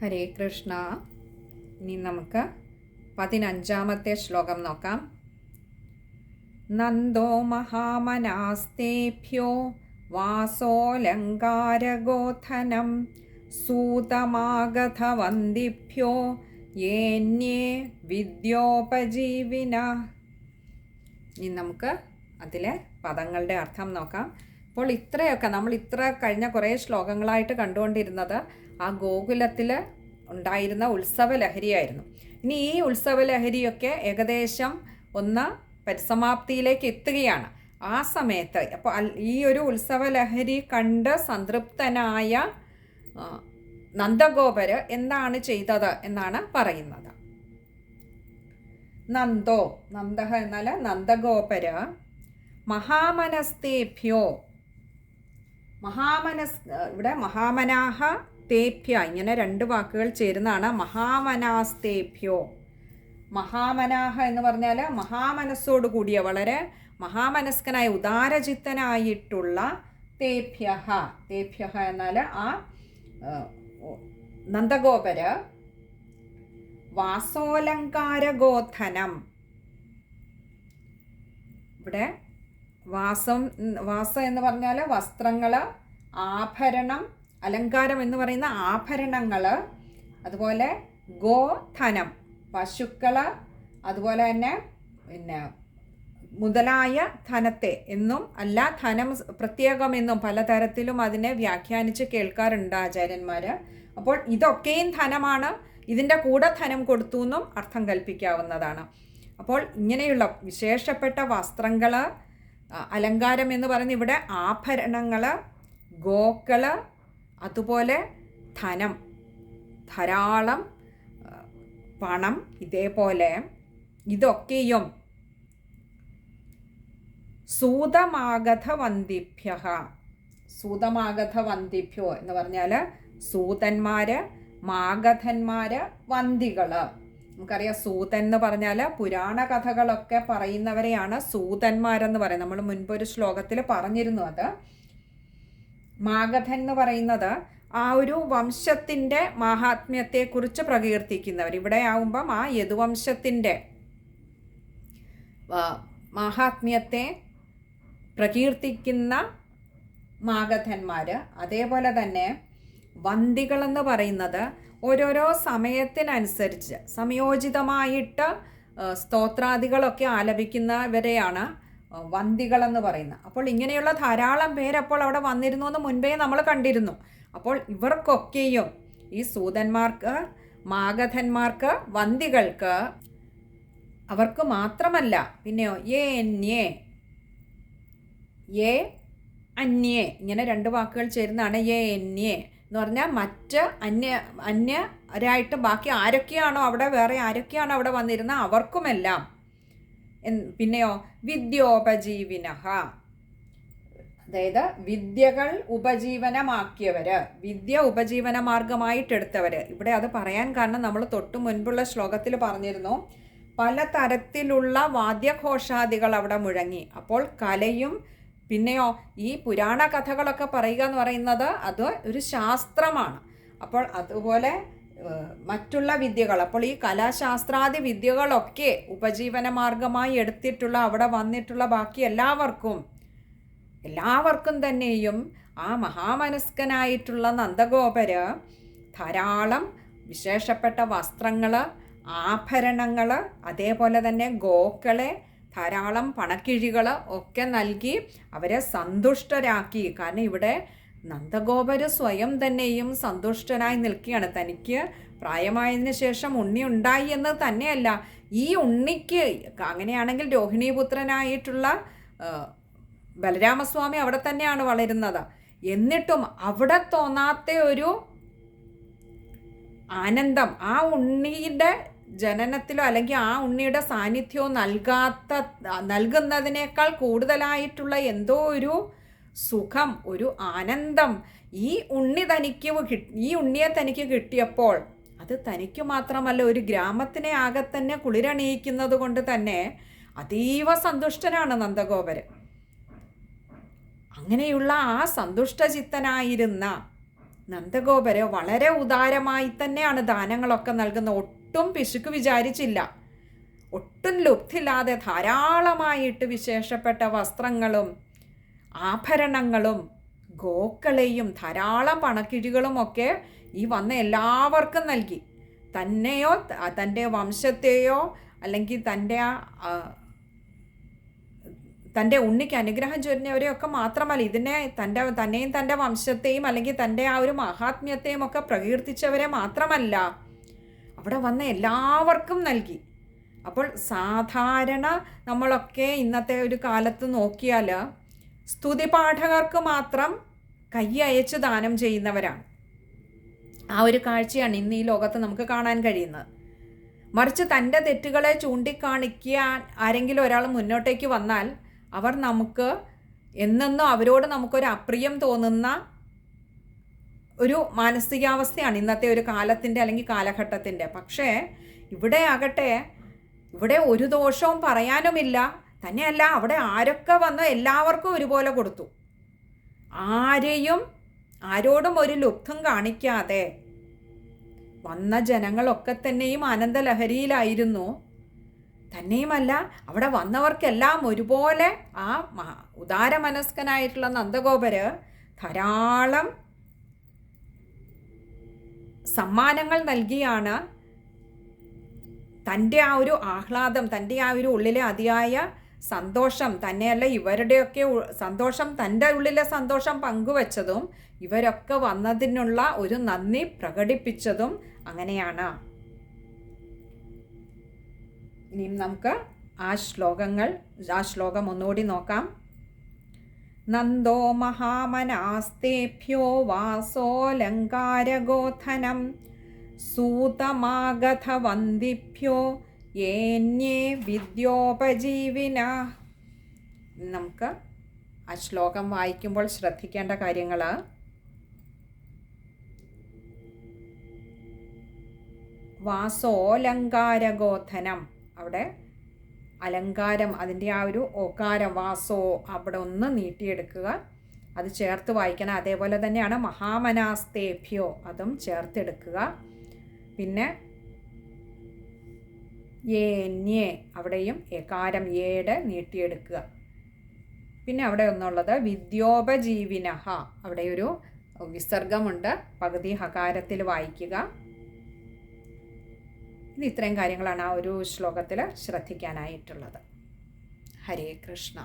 ഹരേ കൃഷ്ണ. ഇനി നമുക്ക് 15ാമത്തെ ശ്ലോകം നോക്കാം. നന്ദോ മഹാമനാസ്തേഭ്യോ വാസോലങ്കാരഗോധനം സൂതമാഗധവന്ദിഭ്യോ യേന്യേ വിദ്യോപജീവിന. ഇനി നമുക്ക് അതിലെ പദങ്ങളുടെ അർത്ഥം നോക്കാം. അപ്പോൾ നമ്മൾ കഴിഞ്ഞ കുറേ ശ്ലോകങ്ങളായിട്ട് കണ്ടുകൊണ്ടിരുന്നത് ആ ഗോകുലത്തിൽ ഉണ്ടായിരുന്ന ഉത്സവലഹരിയായിരുന്നു. ഇനി ഈ ഉത്സവലഹരിയൊക്കെ ഏകദേശം ഒന്ന് പരിസമാപ്തിയിലേക്ക് എത്തുകയാണ്. ആ സമയത്ത് അപ്പോൾ ഈ ഒരു ഉത്സവലഹരി കണ്ട് സംതൃപ്തനായ നന്ദഗോപര് എന്താണ് ചെയ്തത് എന്നാണ് പറയുന്നത്. നന്ദഃ എന്നാൽ നന്ദഗോപര് മഹാമനസ്തേഭ്യോ, ഇവിടെ മഹാമനാഹ തേഭ്യ, ഇങ്ങനെ രണ്ട് വാക്കുകൾ ചേരുന്നതാണ് മഹാമനാസ്തേഭ്യോ. മഹാമനാഹ എന്ന് പറഞ്ഞാൽ മഹാമനസ്സോട് കൂടിയ, വളരെ മഹാമനസ്കനായ ഉദാരചിത്തനായിട്ടുള്ള തേഭ്യ എന്നാൽ ആ നന്ദഗോപര് വാസോലങ്കാരഗോധനം. ഇവിടെ വാസം എന്ന് പറഞ്ഞാൽ വസ്ത്രങ്ങൾ, ആഭരണം, അലങ്കാരം എന്ന് പറയുന്ന ആഭരണങ്ങൾ, അതുപോലെ ഗോധനം പശുക്കൾ, അതുപോലെ തന്നെ മുതലായ ധനത്തെ എന്നും അല്ല ധനം പ്രത്യേകമെന്നും പലതരത്തിലും അതിനെ വ്യാഖ്യാനിച്ച് കേൾക്കാറുണ്ട് ആചാര്യന്മാർ. അപ്പോൾ ഇതൊക്കെയും ധനമാണ്, ഇതിൻ്റെ കൂടെ ധനം കൊടുത്തു എന്നും അർത്ഥം കൽപ്പിക്കാവുന്നതാണ്. അപ്പോൾ ഇങ്ങനെയുള്ള വിശേഷപ്പെട്ട വസ്ത്രങ്ങൾ, അലങ്കാരം എന്ന് പറയുന്ന ഇവിടെ ആഭരണങ്ങൾ, ഗോക്കൾ, അതുപോലെ ധനം, ധാരാളം പണം, ഇതേപോലെ ഇതൊക്കെയും സൂതമാഗധവന്ദിഭ്യോ എന്ന് പറഞ്ഞാൽ സൂതന്മാർ, മാഗധന്മാർ, വന്ദികൾ. നമുക്കറിയാം സൂതൻ എന്ന് പറഞ്ഞാൽ പുരാണ കഥകളൊക്കെ പറയുന്നവരെയാണ് സൂതന്മാരെന്ന് പറയുന്നത്. നമ്മൾ മുൻപൊരു ശ്ലോകത്തിൽ പറഞ്ഞിരുന്നു അത്. മാഗധൻ എന്ന് പറയുന്നത് ആ ഒരു വംശത്തിൻ്റെ മാഹാത്മ്യത്തെക്കുറിച്ച് പ്രകീർത്തിക്കുന്നവർ. ഇവിടെ ആവുമ്പം ആ യദുവംശത്തിൻ്റെ മാഹാത്മ്യത്തെ പ്രകീർത്തിക്കുന്ന മാഗധന്മാർ. അതേപോലെ തന്നെ വന്ദികളെന്ന് പറയുന്നത് ഓരോരോ സമയത്തിനനുസരിച്ച് സമയോചിതമായിട്ട് സ്തോത്രാദികളൊക്കെ ആലപിക്കുന്നവരെയാണ് വന്ദികളെന്ന് പറയുന്നത്. അപ്പോൾ ഇങ്ങനെയുള്ള ധാരാളം പേരപ്പോൾ അവിടെ വന്നിരുന്നു എന്ന് മുൻപേ നമ്മൾ കണ്ടിരുന്നു. അപ്പോൾ ഇവർക്കൊക്കെയും ഈ സൂതന്മാർക്ക്, മാഗധന്മാർക്ക്, വന്ദികൾക്ക്, അവർക്ക് മാത്രമല്ല പിന്നെയോ അന്യേ, ഇങ്ങനെ രണ്ട് വാക്കുകൾ ചേരുന്നതാണ് അന്യേ എന്ന് പറഞ്ഞാൽ മറ്റ് അന്യരായിട്ട് ബാക്കി ആരൊക്കെയാണോ അവിടെ, വേറെ ആരൊക്കെയാണോ അവിടെ വന്നിരുന്നത് അവർക്കുമെല്ലാം. പിന്നെയോ വിദ്യോപജീവിനഃ, അതായത് വിദ്യകൾ ഉപജീവനമാക്കിയവർ, വിദ്യ ഉപജീവന മാർഗമായിട്ടെടുത്തവർ. ഇവിടെ അത് പറയാൻ കാരണം നമ്മൾ തൊട്ടു മുൻപുള്ള ശ്ലോകത്തിൽ പറഞ്ഞിരുന്നു, പലതരത്തിലുള്ള വാദ്യഘോഷാദികൾ അവിടെ മുഴങ്ങി. അപ്പോൾ കലയും പിന്നെയോ ഈ പുരാണ കഥകളൊക്കെ പറയുക എന്ന് പറയുന്നത് അത് ഒരു ശാസ്ത്രമാണ്. അപ്പോൾ അതുപോലെ മറ്റുള്ള വിദ്യകൾ, അപ്പോൾ ഈ കലാശാസ്ത്രാദി വിദ്യകളൊക്കെ ഉപജീവന മാർഗമായി എടുത്തിട്ടുള്ള അവിടെ വന്നിട്ടുള്ള ബാക്കി എല്ലാവർക്കും തന്നെയും ആ മഹാമനസ്കനായിട്ടുള്ള നന്ദഗോപര് ധാരാളം വിശേഷപ്പെട്ട വസ്ത്രങ്ങൾ, ആഭരണങ്ങൾ, അതേപോലെ തന്നെ ഗോക്കളെ, ധാരാളം പണക്കിഴികൾ ഒക്കെ നൽകി അവരെ സന്തുഷ്ടരാക്കി. കാരണം ഇവിടെ നന്ദഗോപര് സ്വയം തന്നെയും സന്തുഷ്ടനായി നിൽക്കുകയാണ്. തനിക്ക് പ്രായമായതിനു ശേഷം ഉണ്ണി ഉണ്ടായി എന്ന് തന്നെയല്ല, ഈ ഉണ്ണിക്ക് അങ്ങനെയാണെങ്കിൽ രോഹിണീപുത്രനായിട്ടുള്ള ബലരാമസ്വാമി അവിടെ തന്നെയാണ് വളരുന്നത്. എന്നിട്ടും അവിടെ തോന്നാത്ത ഒരു ആനന്ദം ആ ഉണ്ണിയുടെ ജനനത്തിലോ അല്ലെങ്കിൽ ആ ഉണ്ണിയുടെ സാന്നിധ്യമോ നൽകുന്നതിനേക്കാൾ കൂടുതലായിട്ടുള്ള എന്തോ ഒരു സുഖം, ഒരു ആനന്ദം ഈ ഉണ്ണിയെ തനിക്ക് കിട്ടിയപ്പോൾ അത് തനിക്ക് മാത്രമല്ല ഒരു ഗ്രാമത്തിനെ ആകെ തന്നെ കുളിരണിയിക്കുന്നത് കൊണ്ട് തന്നെ അതീവ സന്തുഷ്ടനാണ് നന്ദഗോപര്. അങ്ങനെയുള്ള ആ സന്തുഷ്ടചിത്തനായിരുന്ന നന്ദഗോപര് വളരെ ഉദാരമായി തന്നെയാണ് ദാനങ്ങളൊക്കെ നൽകുന്നത്. ഒട്ടും പിശുക്ക് വിചാരിച്ചില്ല, ഒട്ടും ലുബ്ധില്ലാതെ ധാരാളമായിട്ട് വിശേഷപ്പെട്ട വസ്ത്രങ്ങളും ആഭരണങ്ങളും ഗോക്കളെയും ധാരാളം പണക്കിഴികളും ഒക്കെ ഈ വന്ന എല്ലാവർക്കും നൽകി. തന്നെയോ തൻ്റെ വംശത്തെയോ അല്ലെങ്കിൽ തൻ്റെ ഉണ്ണിക്ക് അനുഗ്രഹം ചൊരിഞ്ഞവരെയൊക്കെ മാത്രമല്ല, തന്നെയും തൻ്റെ വംശത്തെയും അല്ലെങ്കിൽ തൻ്റെ ആ ഒരു മഹാത്മ്യത്തെയും ഒക്കെ പ്രകീർത്തിച്ചവരെ മാത്രമല്ല, അവിടെ വന്ന എല്ലാവർക്കും നൽകി. അപ്പോൾ സാധാരണ നമ്മളൊക്കെ ഇന്നത്തെ ഒരു കാലത്ത് നോക്കിയാൽ സ്തുതിപാഠകർക്ക് മാത്രം കൈ അയച്ച് ദാനം ചെയ്യുന്നവരാണ്. ആ ഒരു കാഴ്ചയാണ് ഇന്ന് ഈ ലോകത്ത് നമുക്ക് കാണാൻ കഴിയുന്നത്. മറിച്ച് തൻ്റെ തെറ്റുകളെ ചൂണ്ടിക്കാണിക്കാൻ ആരെങ്കിലും ഒരാൾ മുന്നോട്ടേക്ക് വന്നാൽ അവർ നമുക്ക് എന്നെന്നും അവരോട് നമുക്കൊരു അപ്രിയം തോന്നുന്ന ഒരു മാനസികാവസ്ഥയാണ് ഇന്നത്തെ ഒരു കാലത്തിൻ്റെ അല്ലെങ്കിൽ കാലഘട്ടത്തിൻ്റെ. പക്ഷേ ഇവിടെ ആകട്ടെ, ഇവിടെ ഒരു ദോഷവും പറയാനുമില്ല. തന്നെയല്ല, അവിടെ ആരൊക്കെ വന്നോ എല്ലാവർക്കും ഒരുപോലെ കൊടുത്തു. ആരോടും ഒരു ലുബ്ധം കാണിക്കാതെ വന്ന ജനങ്ങളൊക്കെ തന്നെയും ആനന്ദലഹരിയിലായിരുന്നു. തന്നെയുമല്ല, അവിടെ വന്നവർക്കെല്ലാം ഒരുപോലെ ആ ഉദാരമനസ്കനായിട്ടുള്ള നന്ദഗോപര് ധാരാളം സമ്മാനങ്ങൾ നൽകിയാണ് തൻ്റെ ആ ഒരു ആഹ്ലാദം, തൻ്റെ ആ ഒരു ഉള്ളിലെ അതിയായ സന്തോഷം, തന്നെയല്ല ഇവരുടെയൊക്കെ സന്തോഷം, തൻ്റെ ഉള്ളിലെ സന്തോഷം പങ്കുവച്ചതും ഇവരൊക്കെ വന്നതിനുള്ള ഒരു നന്ദി പ്രകടിപ്പിച്ചതും അങ്ങനെയാണ്. ഇനിയും നമുക്ക് ആ ശ്ലോകം ഒന്നുകൂടി നോക്കാം. നന്ദോ മഹാമനാസ്തേഭ്യോ വാസോലങ്കാരഗോധനം സൂതമാഗതവന്ദിഭ്യോ യേന്യേ വിദ്യോപജീവിന. നമുക്ക് ആ ശ്ലോകം വായിക്കുമ്പോൾ ശ്രദ്ധിക്കേണ്ട കാര്യങ്ങൾ: വാസോലങ്കാരഗോധനം, അവിടെ അലങ്കാരം, അതിൻ്റെ ആ ഒരു ഓകാരം വാസോ അവിടെ ഒന്ന് നീട്ടിയെടുക്കുക, അത് ചേർത്ത് വായിക്കണം. അതേപോലെ തന്നെയാണ് മഹാമനാസ്തേഭ്യോ, അതും ചേർത്തെടുക്കുക. പിന്നെ യേന്യേ, അവിടെയും ഏകാരം ഏടെ നീട്ടിയെടുക്കുക. പിന്നെ അവിടെ ഒന്നുള്ളത് വിദ്യോപജീവിനഹ, അവിടെ ഒരു വിസർഗമുണ്ട്, പകുതി ഹകാരത്തിൽ വായിക്കുക. ഇത്രയും കാര്യങ്ങളാണ് ആ ഒരു ശ്ലോകത്തിൽ ശ്രദ്ധിക്കാനായിട്ടുള്ളത്. ഹരേ കൃഷ്ണ.